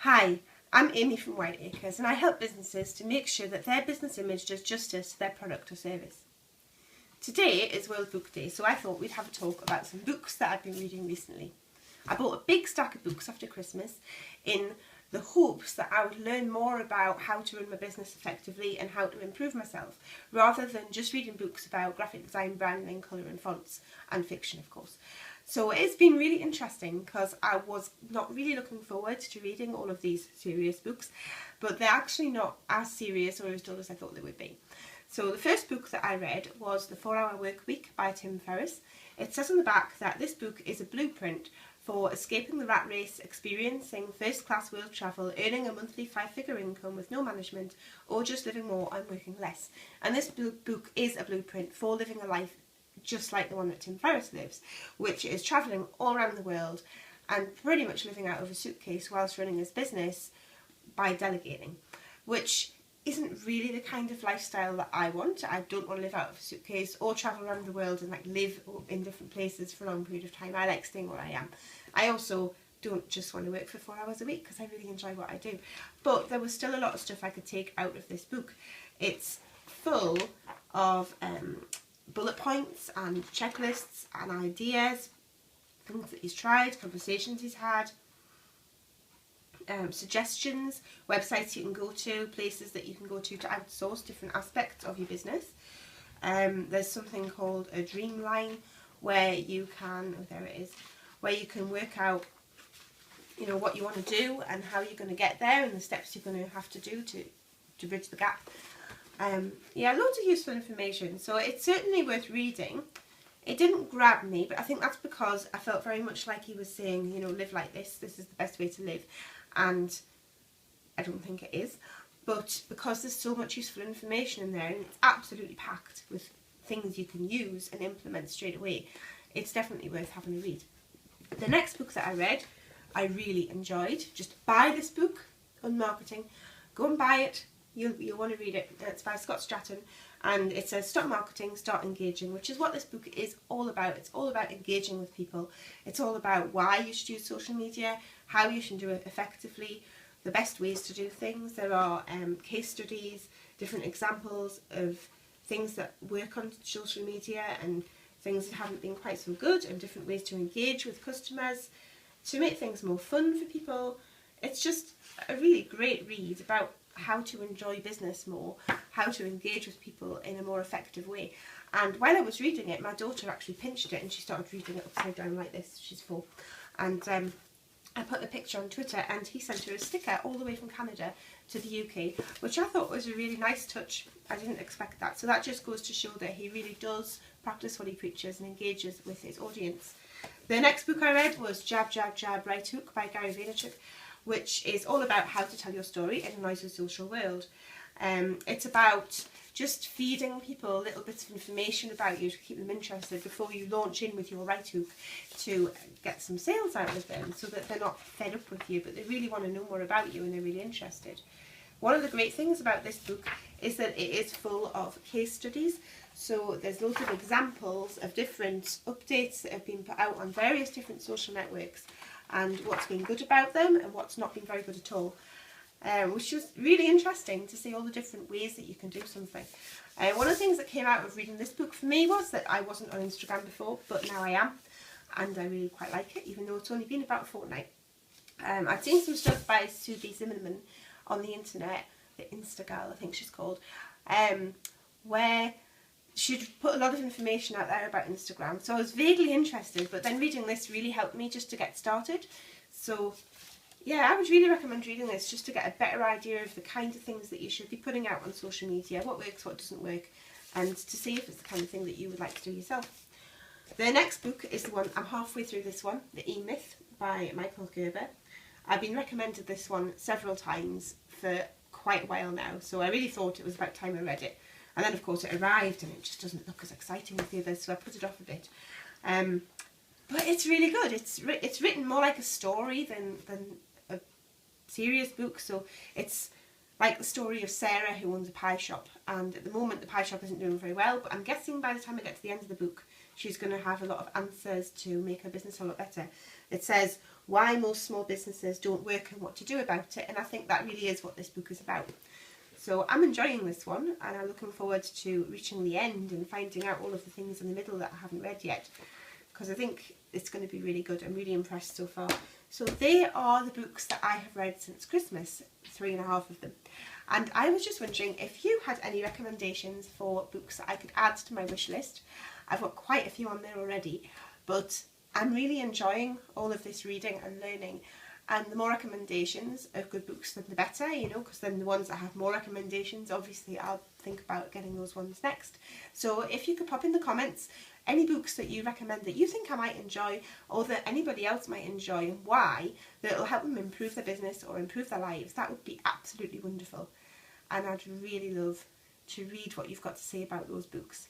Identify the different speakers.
Speaker 1: Hi, I'm Amy from White Acres, and I help businesses to make sure that their business image does justice to their product or service. Today is World Book Day, so I thought we'd have a talk about some books that I've been reading recently. I bought a big stack of books after Christmas in the hopes that I would learn more about how to run my business effectively and how to improve myself, rather than just reading books about graphic design, branding, colour and fonts, and fiction of course. So it's been really interesting because I was not really looking forward to reading all of these serious books, but they're actually not as serious or as dull as I thought they would be. So the first book that I read was The 4-Hour Workweek by Tim Ferriss. It says on the back that this book is a blueprint for escaping the rat race, experiencing first-class world travel, earning a monthly 5-figure income with no management, or just living more and working less. And this book is a blueprint for living a life just like the one that Tim Ferriss lives, which is travelling all around the world and pretty much living out of a suitcase whilst running his business by delegating, which isn't really the kind of lifestyle that I want. I don't want to live out of a suitcase or travel around the world and live in different places for a long period of time. I like staying where I am. I also don't just want to work for 4 hours a week because I really enjoy what I do. But there was still a lot of stuff I could take out of this book. It's full of bullet points and checklists and ideas, things that he's tried, conversations he's had, suggestions, websites you can go to, places that you can go to outsource different aspects of your business. There's something called a dreamline where you can, where you can work out, what you want to do and how you're going to get there and the steps you're going to have to do to bridge the gap. Loads of useful information, so it's certainly worth reading. It didn't grab me, but I think that's because I felt very much like he was saying, live like this is the best way to live, and I don't think it is, but because there's so much useful information in there and it's absolutely packed with things you can use and implement straight away, it's definitely worth having a read. The next book that I read, I really enjoyed. Just buy this book on marketing, go and buy it. You'll want to read it. It's by Scott Stratton, and it says stop marketing, start engaging, which is what this book is all about. It's all about engaging with people. It's all about why you should use social media, how you should do it effectively, the best ways to do things. There are case studies, different examples of things that work on social media and things that haven't been quite so good, and different ways to engage with customers, to make things more fun for people. It's just a really great read about how to enjoy business more, how to engage with people in a more effective way. And while I was reading it, my daughter actually pinched it and she started reading it upside down like this. She's 4. And I put the picture on Twitter, and he sent her a sticker all the way from Canada to the UK, which I thought was a really nice touch. I didn't expect that. So that just goes to show that he really does practice what he preaches and engages with his audience. The next book I read was Jab, Jab, Jab, Right Hook by Gary Vaynerchuk, which is all about how to tell your story in a noisy social world. It's about just feeding people little bits of information about you to keep them interested before you launch in with your right hook to get some sales out of them, so that they're not fed up with you, but they really want to know more about you and they're really interested. One of the great things about this book is that it is full of case studies. So there's loads of examples of different updates that have been put out on various different social networks, and what's been good about them and what's not been very good at all, which is really interesting to see all the different ways that you can do something. One of the things that came out of reading this book for me was that I wasn't on Instagram before, but now I am, and I really quite like it, even though it's only been about a fortnight. I've seen some stuff by Sue B. Zimmerman on the internet, the Instagal I think she's called, where she'd put a lot of information out there about Instagram, so I was vaguely interested, but then reading this really helped me just to get started. So yeah, I would really recommend reading this just to get a better idea of the kind of things that you should be putting out on social media, what works, what doesn't work, and to see if it's the kind of thing that you would like to do yourself. The next book is the one, I'm halfway through this one, The EMyth by Michael Gerber. I've been recommended this one several times for quite a while now, so I really thought it was about time I read it. And then of course it arrived and it just doesn't look as exciting as the others, so I put it off a bit. But it's really good. It's written more like a story than a serious book. So it's like the story of Sarah, who owns a pie shop, and at the moment the pie shop isn't doing very well, but I'm guessing by the time I get to the end of the book she's going to have a lot of answers to make her business a lot better. It says why most small businesses don't work and what to do about it, and I think that really is what this book is about. So I'm enjoying this one, and I'm looking forward to reaching the end and finding out all of the things in the middle that I haven't read yet, because I think it's going to be really good. I'm really impressed so far. So they are the books that I have read since Christmas, 3.5 of them. And I was just wondering if you had any recommendations for books that I could add to my wish list. I've got quite a few on there already, but I'm really enjoying all of this reading and learning. And the more recommendations of good books, then the better, you know, because then the ones that have more recommendations, obviously I'll think about getting those ones next. So if you could pop in the comments any books that you recommend that you think I might enjoy, or that anybody else might enjoy, and why, that will help them improve their business or improve their lives, that would be absolutely wonderful. And I'd really love to read what you've got to say about those books.